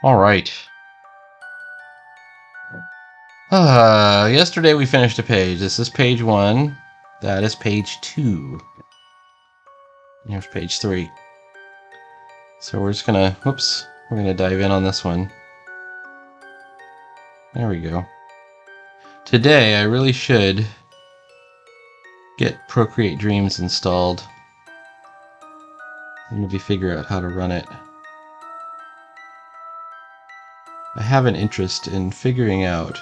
All right. Yesterday we finished a page. This is page 1. That is page 2. Here's page 3. So we're just gonna, we're gonna dive in on this one. There we go. Today I really should get Procreate Dreams installed and maybe figure out how to run it. I have an interest in figuring out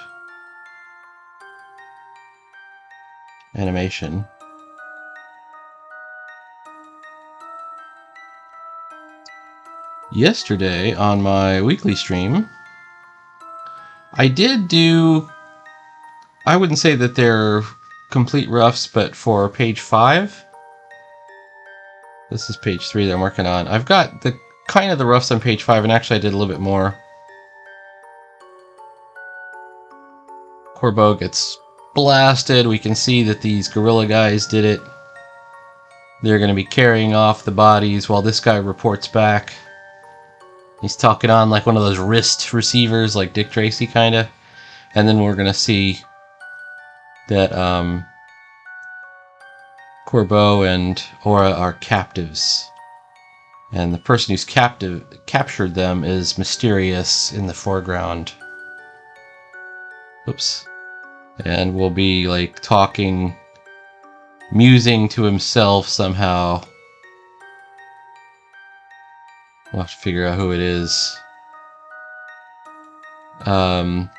animation. Yesterday on my weekly stream, I did do, I wouldn't say that they're complete roughs, but for page 5, this is page 3 that I'm working on. I've got the kind of the roughs on page 5, and actually I did a little bit more. Corbeau gets blasted. We can see that these gorilla guys did it. They're going to be carrying off the bodies while this guy reports back. He's talking on like one of those wrist receivers, like Dick Tracy kind of. And then we're going to see that Corbeau and Aura are captives. And the person who's captured them is mysterious in the foreground. Oops. And will be like talking, musing to himself somehow. We'll have to figure out who it is. And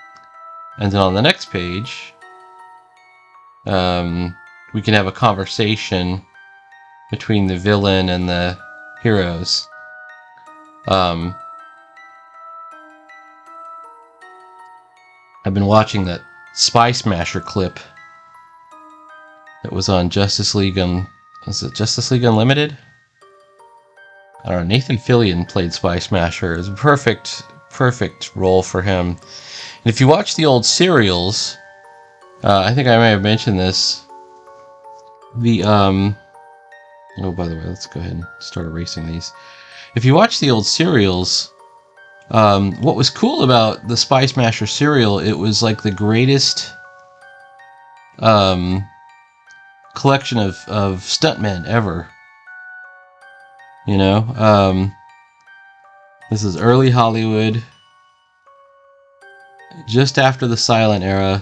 then on the next page, we can have a conversation between the villain and the heroes. I've been watching that Spy Smasher clip that was on Justice League was it Justice League Unlimited? I don't know, Nathan Fillion played Spy Smasher. It was a perfect role for him. And if you watch the old serials, I think I may have mentioned this. Oh, by the way, let's go ahead and start erasing these. If you watch the old serials, what was cool about the Spy Smasher serial, it was like the greatest collection of stuntmen ever. You know, this is early Hollywood, just after the silent era,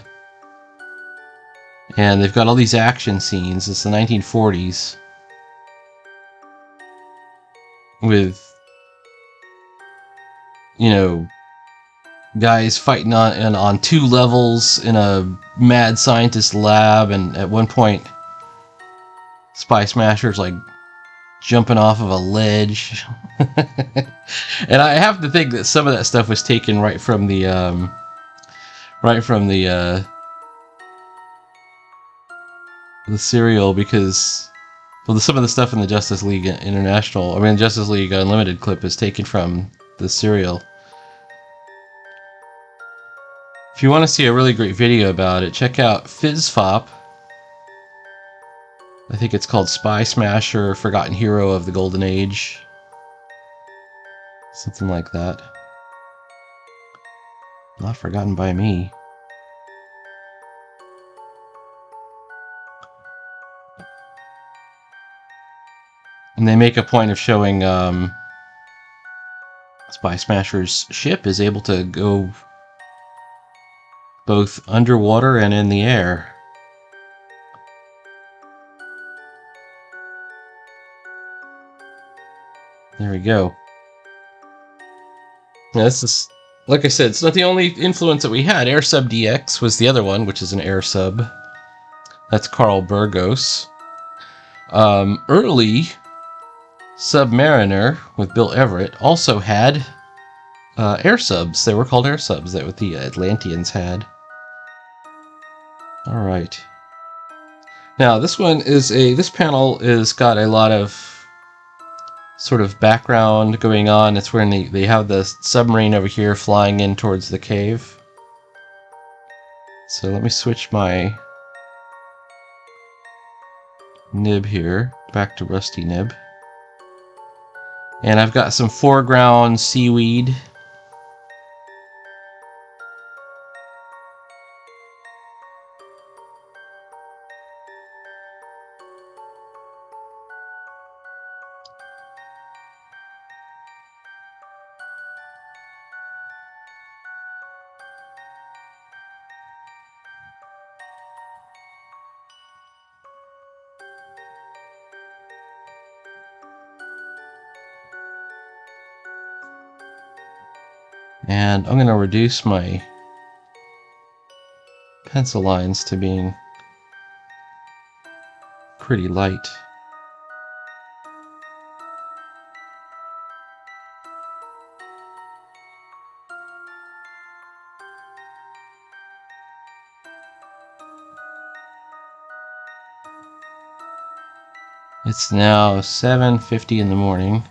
and they've got all these action scenes. It's the 1940s with, you know, guys fighting on 2 levels in a mad scientist lab, and at one point Spy Smasher's like jumping off of a ledge. And I have to think that some of that stuff was taken right from the serial, because some of the stuff in the Justice League Justice League Unlimited clip is taken from the serial. If you want to see a really great video about it, check out FizzFop. I think it's called Spy Smasher, Forgotten Hero of the Golden Age. Something like that. Not forgotten by me. And they make a point of showing Spy Smasher's ship is able to go both underwater and in the air. There we go. Now this is, like I said, it's not the only influence that we had. Air Sub DX was the other one, which is an air sub. That's Carl Burgos. Early Submariner with Bill Everett also had air subs. They were called air subs that what the Atlanteans had. All right. Now this panel is got a lot of sort of background going on. It's where they have the submarine over here flying in towards the cave. So let me switch my nib here back to Rusty Nib. And I've got some foreground seaweed And I'm going to reduce my pencil lines to being pretty light. It's now 7:50 in the morning.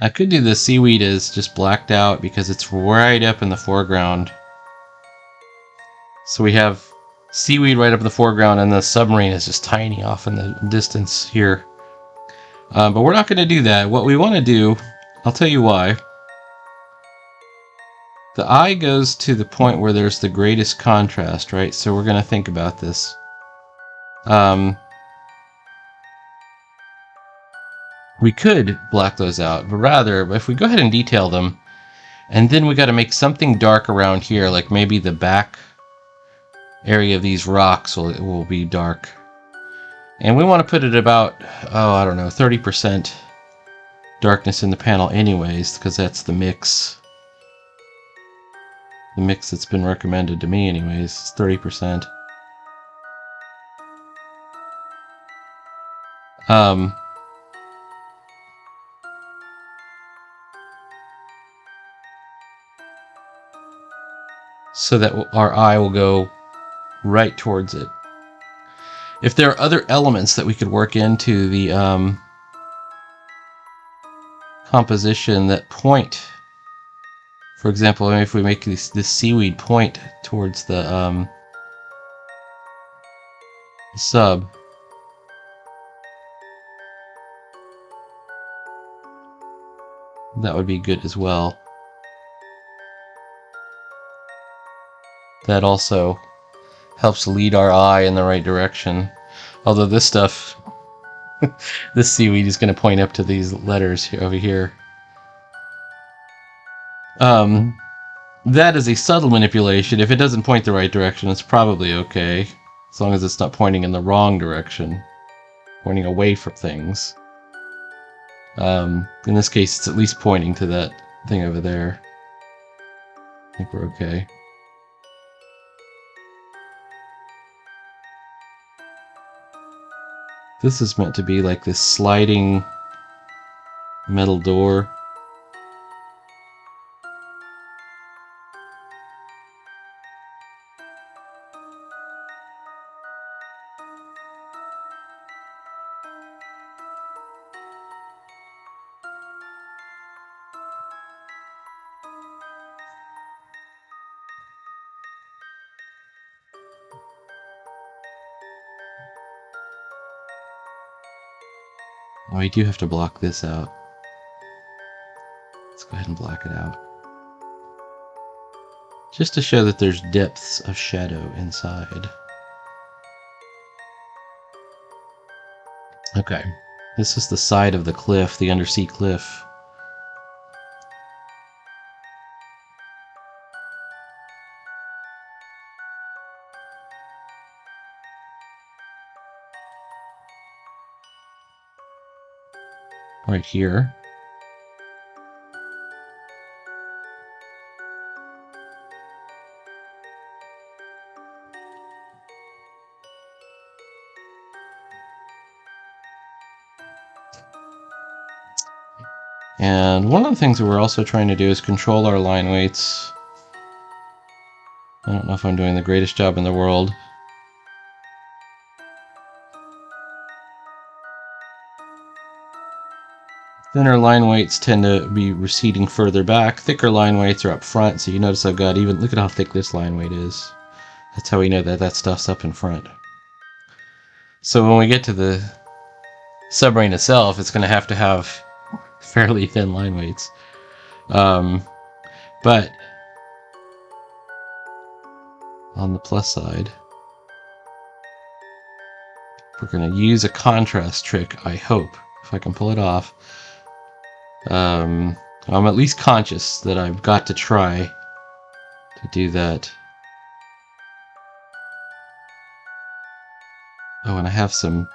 I could do the seaweed as just blacked out because it's right up in the foreground. So we have seaweed right up in the foreground, and the submarine is just tiny off in the distance here. But we're not going to do that. What we want to do, I'll tell you why. The eye goes to the point where there's the greatest contrast, right? So we're going to think about this. We could black those out, but rather, if we go ahead and detail them, and then we got to make something dark around here, like maybe the back area of these rocks will be dark. And we want to put it about, I don't know, 30% darkness in the panel anyways, because that's the mix. The mix that's been recommended to me anyways is 30%. So that our eye will go right towards it. If there are other elements that we could work into the composition that point, for example, if we make this seaweed point towards the sub, that would be good as well. That also helps lead our eye in the right direction. Although this stuff, this seaweed is going to point up to these letters over here. That is a subtle manipulation. If it doesn't point the right direction, it's probably okay. As long as it's not pointing in the wrong direction. Pointing away from things. In this case, it's at least pointing to that thing over there. I think we're okay. This is meant to be like this sliding metal door. Oh, I do have to block this out. Let's go ahead and block it out. Just to show that there's depths of shadow inside. Okay, this is the side of the cliff, the undersea cliff. Right here. And one of the things that we're also trying to do is control our line weights. I don't know if I'm doing the greatest job in the world. Thinner line weights tend to be receding further back. Thicker line weights are up front, so you notice I've got even, look at how thick this line weight is. That's how we know that that stuff's up in front. So when we get to the submarine itself, it's going to have fairly thin line weights. But on the plus side, we're going to use a contrast trick, I hope, if I can pull it off. I'm at least conscious that I've got to try to do that. Oh, and I have some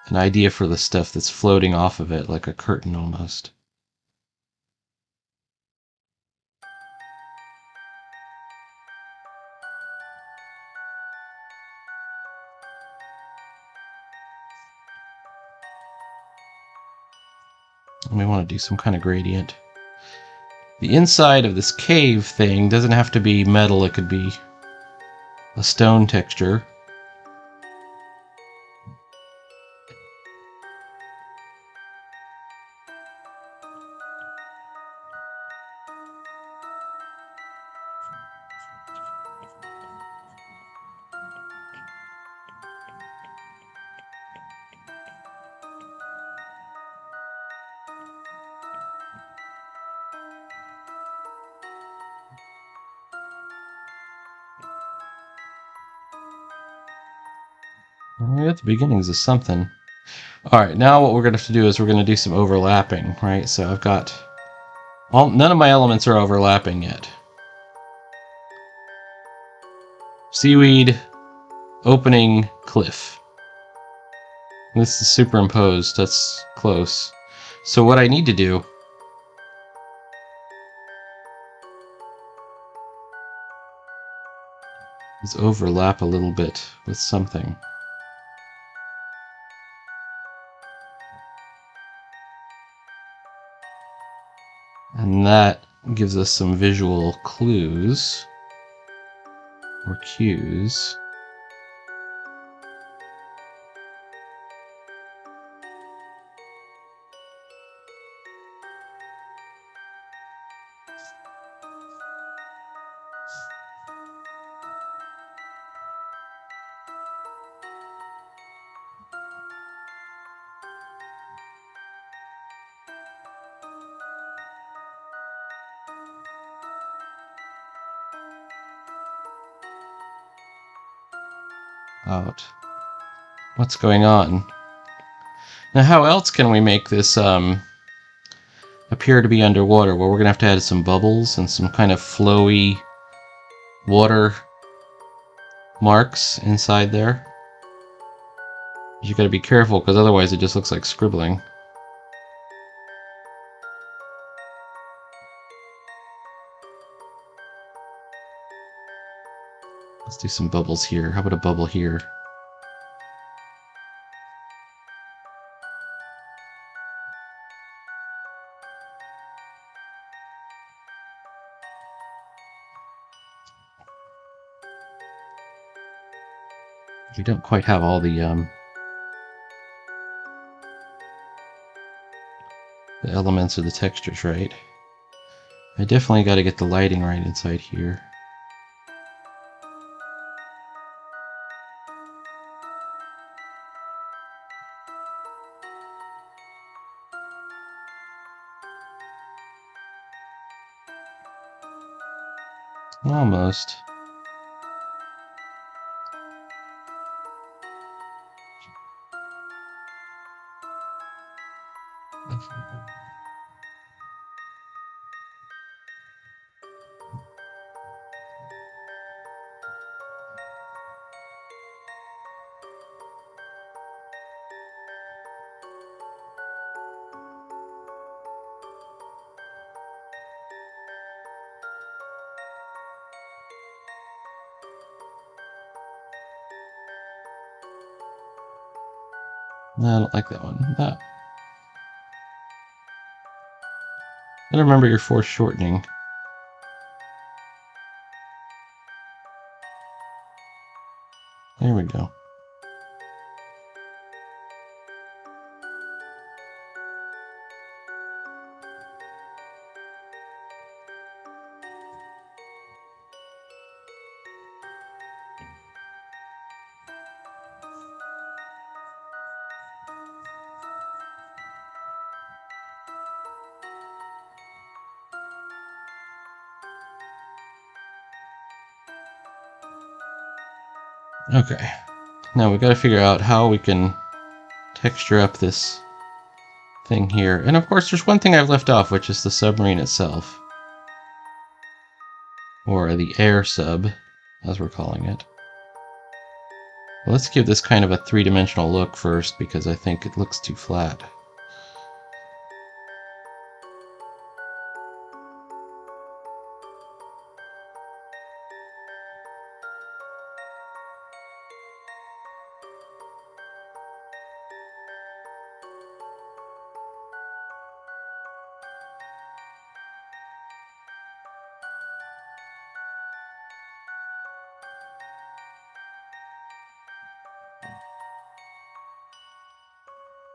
an idea for the stuff that's floating off of it, like a curtain almost. And we want to do some kind of gradient. The inside of this cave thing doesn't have to be metal, it could be a stone texture. We got the beginnings of something. Alright, now what we're going to have to do is we're going to do some overlapping, right? So I've got... none of my elements are overlapping yet. Seaweed, opening, cliff. This is superimposed, that's close. So what I need to do is overlap a little bit with something. And that gives us some visual clues or cues. Out. What's going on? Now, how else can we make this appear to be underwater? Well, we're going to have to add some bubbles and some kind of flowy water marks inside there. You got to be careful because otherwise it just looks like scribbling. Let's do some bubbles here. How about a bubble here? We don't quite have all the elements or the textures right. I definitely got to get the lighting right inside here. Almost. No, I don't like that one. That. And remember your foreshortening. There we go. Okay, now we've got to figure out how we can texture up this thing here. And of course, there's one thing I've left off, which is the submarine itself. Or the air sub, as we're calling it. Well, let's give this kind of a three-dimensional look first, because I think it looks too flat.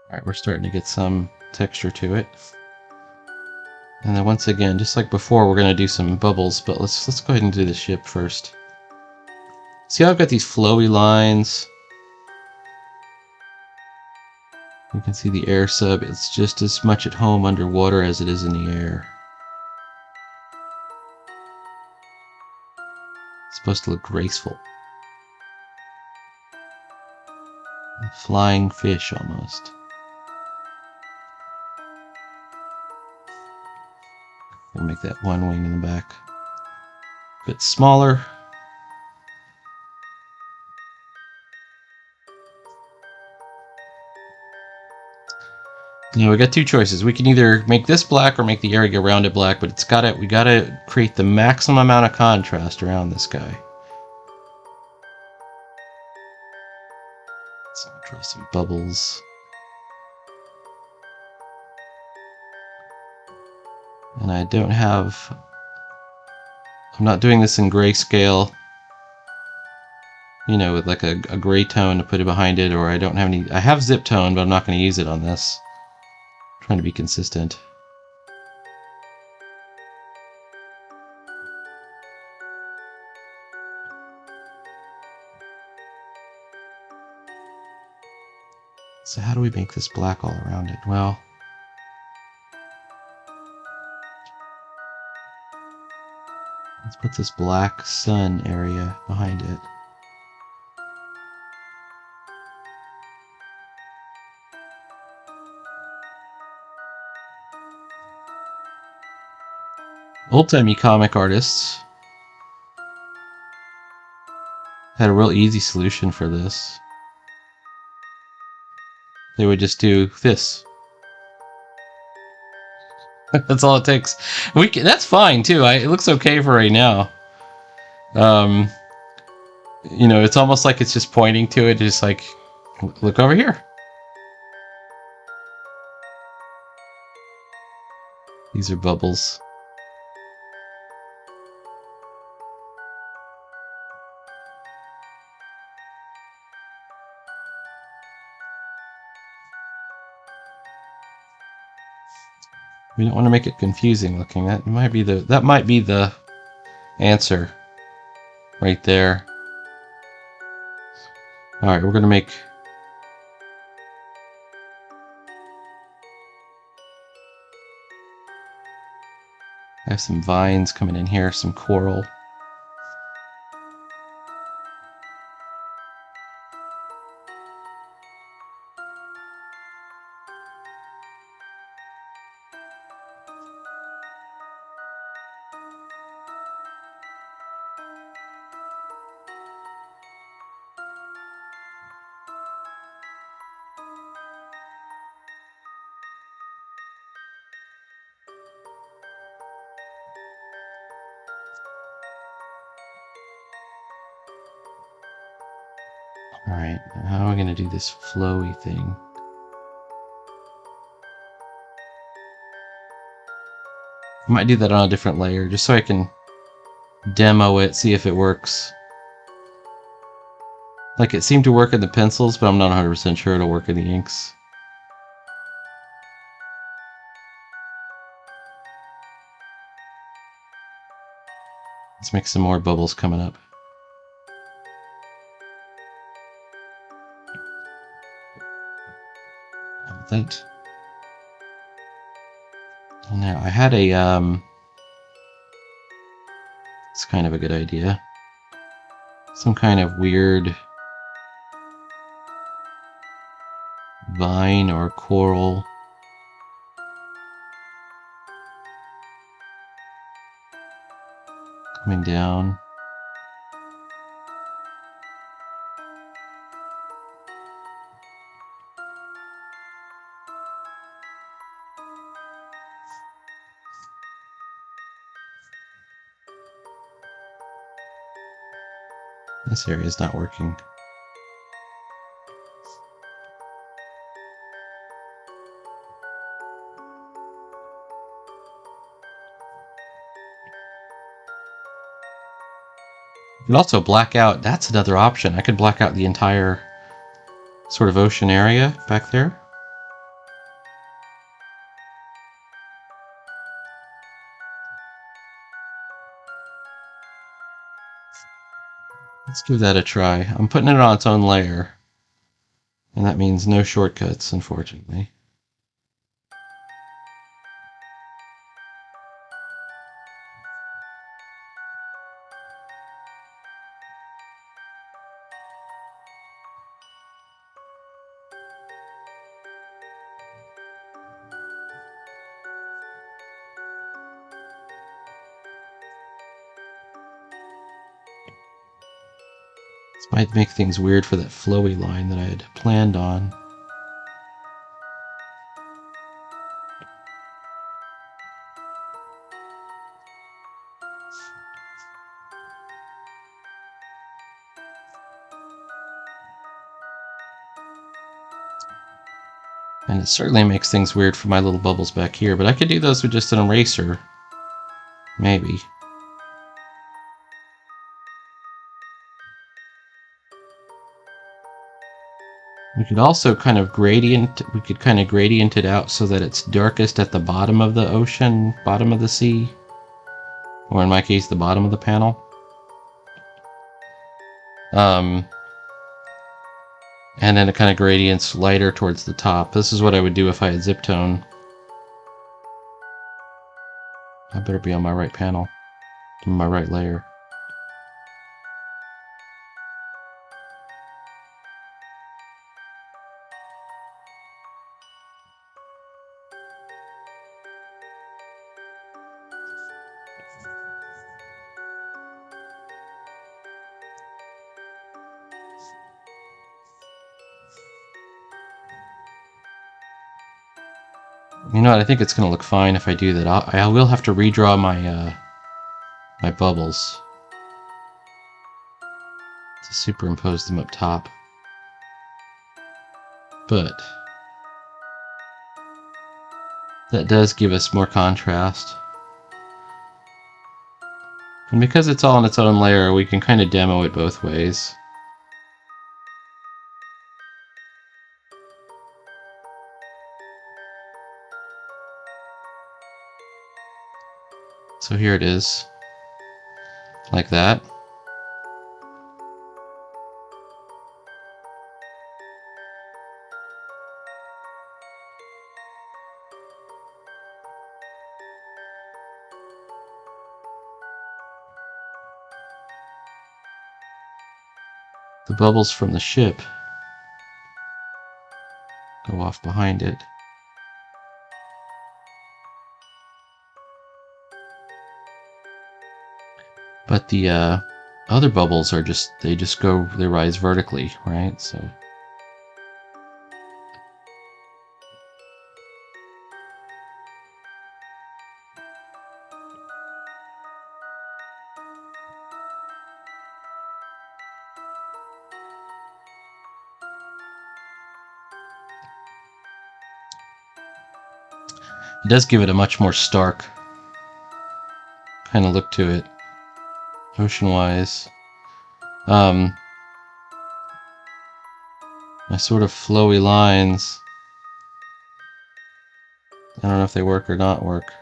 Alright, we're starting to get some texture to it. And then once again, just like before, we're going to do some bubbles, but let's go ahead and do the ship first. See how I've got these flowy lines? You can see the air sub, it's just as much at home underwater as it is in the air. It's supposed to look graceful. A flying fish, almost. Gonna make that one wing in the back a bit smaller. Now we got two choices. We can either make this black or make the area around it black, but we gotta create the maximum amount of contrast around this guy. So I'll draw some bubbles. And I don't have... I'm not doing this in grayscale, you know, with like a gray tone to put it behind it, or I don't have any... I have zip tone, but I'm not going to use it on this. I'm trying to be consistent. So how do we make this black all around it? Well, let's put this black sun area behind it. Old-timey comic artists had a real easy solution for this. They would just do this. That's all it takes. That's fine too. It looks okay for right now. You know, it's almost like it's just pointing to it, just like, look over here. These are bubbles. We don't want to make it confusing looking. That might be the answer right there. All right, we're gonna make. I have some vines coming in here, some coral. Alright, how are we going to do this flowy thing? I might do that on a different layer, just so I can demo it, see if it works. Like, it seemed to work in the pencils, but I'm not 100% sure it'll work in the inks. Let's make some more bubbles coming up. That. Now, I had it's kind of a good idea. Some kind of weird vine or coral. Coming down. This area is not working. You can also black out. That's another option. I could black out the entire sort of ocean area back there. Let's give that a try. I'm putting it on its own layer, and that means no shortcuts, unfortunately. This might make things weird for that flowy line that I had planned on. And it certainly makes things weird for my little bubbles back here, but I could do those with just an eraser. Maybe. We could also kind of gradient it out so that it's darkest at the bottom of the ocean, bottom of the sea, or in my case, the bottom of the panel. And then it kind of gradients lighter towards the top. This is what I would do if I had zip tone. I better be on my right panel, on my right layer. You know what? I think it's going to look fine if I do that. I will have to redraw my my bubbles to superimpose them up top. But that does give us more contrast. And because it's all in its own layer, we can kind of demo it both ways. So here it is, like that. The bubbles from the ship go off behind it. But the other bubbles are they rise vertically, right? So it does give it a much more stark kind of look to it, ocean-wise. My sort of flowy lines, I don't know if they work or not work.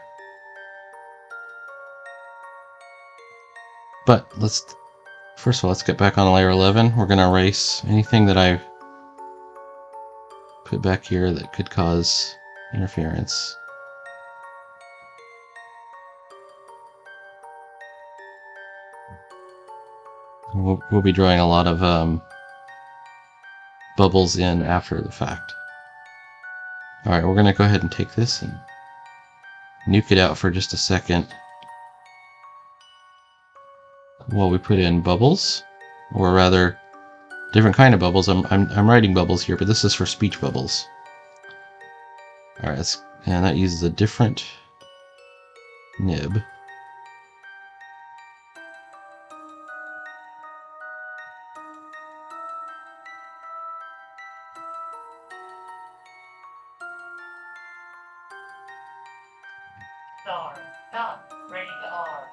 But first of all, let's get back on layer 11. We're going to erase anything that I put back here that could cause interference. We'll be drawing a lot of bubbles in after the fact. Alright, we're going to go ahead and take this and nuke it out for just a second while we put in bubbles, or rather, different kind of bubbles. I'm writing bubbles here, but this is for speech bubbles. Alright, and that uses a different nib. Star. Not ready to R.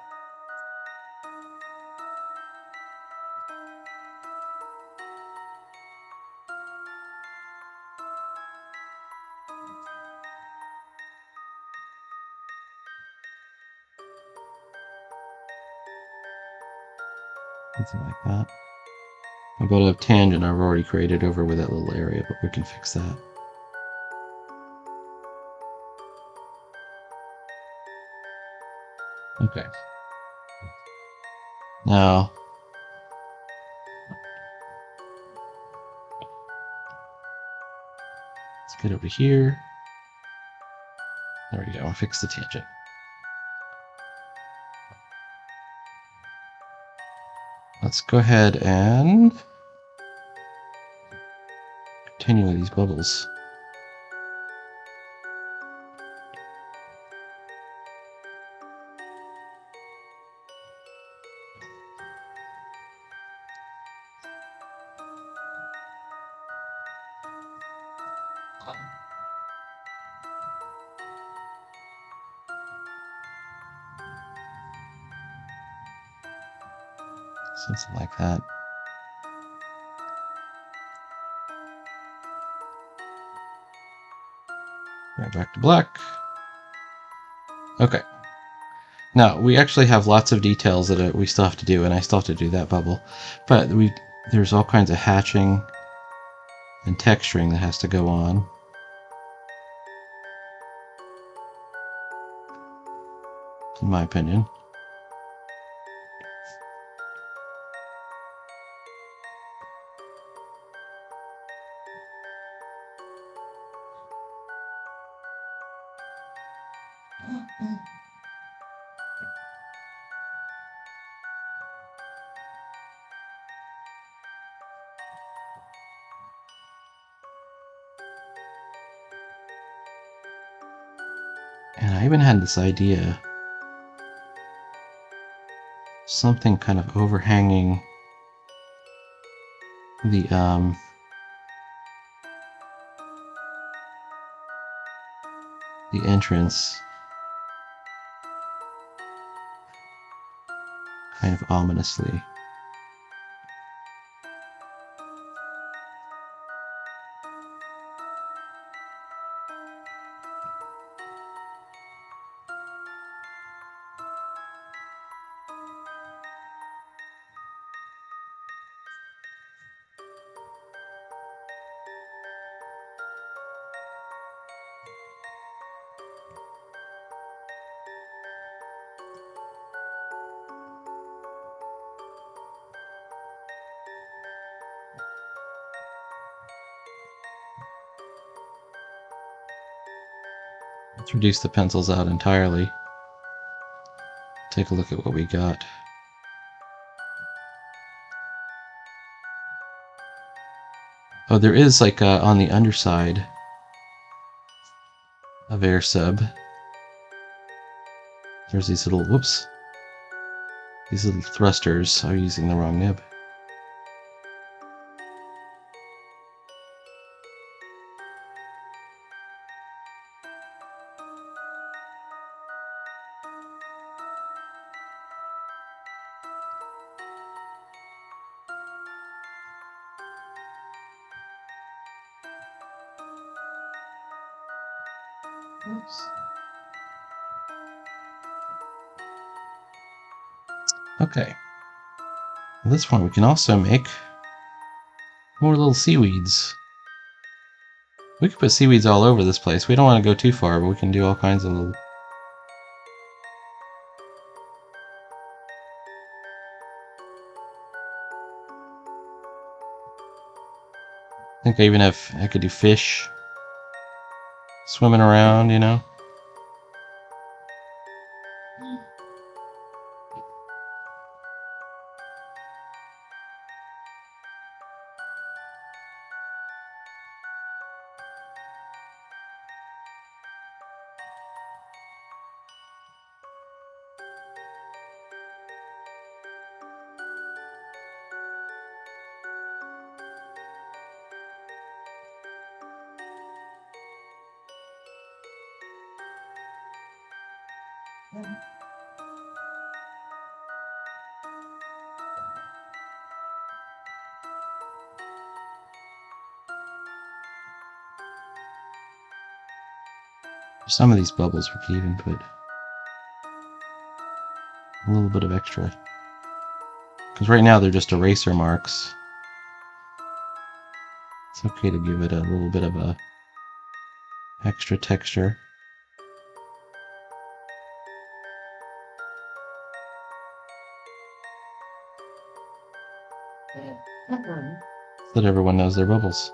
Something like that. I've got a tangent I've already created over with that little area, but we can fix that. Okay. Now, let's get over here. There we go. I'll fix the tangent. Let's go ahead and continue with these bubbles. Something like that. Right back to black. Okay. Now, we actually have lots of details that we still have to do, and I still have to do that bubble. But there's all kinds of hatching and texturing that has to go on. In my opinion. And I even had this idea. Something kind of overhanging the entrance, kind of ominously. Let's reduce the pencils out entirely. Take a look at what we got. Oh, there is like on the underside of air sub. There's these little, whoops. These little thrusters are using the wrong nib. Oops. Okay. At this point, we can also make more little seaweeds. We could put seaweeds all over this place. We don't want to go too far, but we can do all kinds of little... I think I could do fish swimming around, you know? Some of these bubbles we could even put a little bit of extra. Because right now they're just eraser marks. It's okay to give it a little bit of a extra texture. So that everyone knows they're bubbles.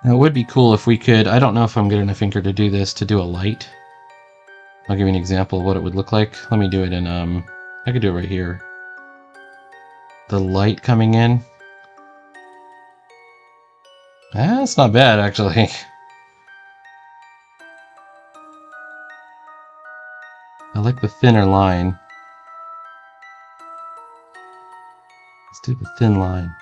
Now, it would be cool if we could, I don't know if I'm good enough inker to do this, to do a light. I'll give you an example of what it would look like. Let me do it in, I could do it right here. The light coming in. That's not bad, actually. I like the thinner line. Let's do the thin line.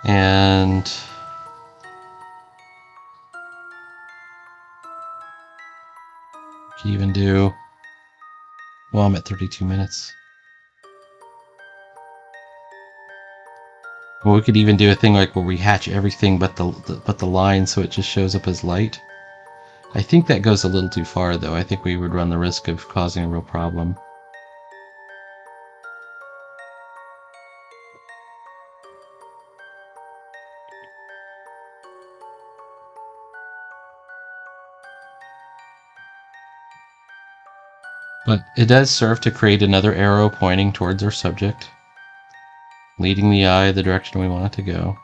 And you can even do, well, I'm at 32 minutes. Well, we could even do a thing like where we hatch everything but the line, so it just shows up as light. I think that goes a little too far, though. I think we would run the risk of causing a real problem. But it does serve to create another arrow pointing towards our subject, leading the eye the direction we want it to go.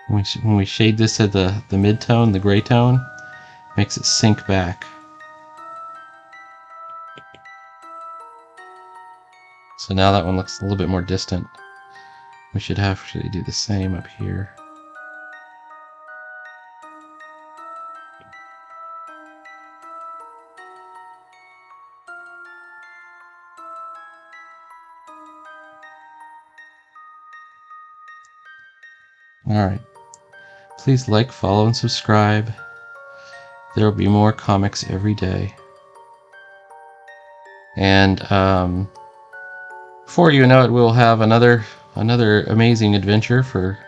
When we shade this at the mid-tone, the gray tone, makes it sink back. So now that one looks a little bit more distant. We should actually do the same up here. Alright. Please like, follow, and subscribe. There will be more comics every day. And before you know it, we'll have another amazing adventure for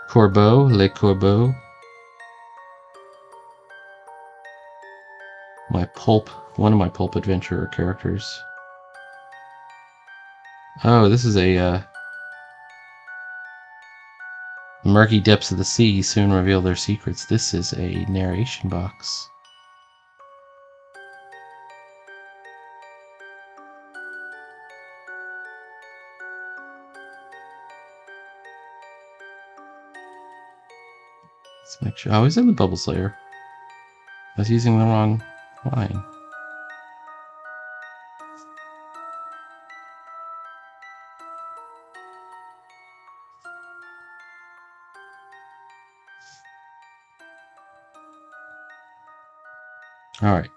Corbeau, Le Corbeau. One of my pulp adventurer characters. Oh, this is a murky depths of the sea soon reveal their secrets. This is a narration box. Let's make sure. I was in the bubbles layer. I was using the wrong line. Alright.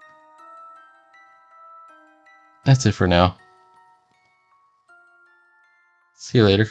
That's it for now. See you later.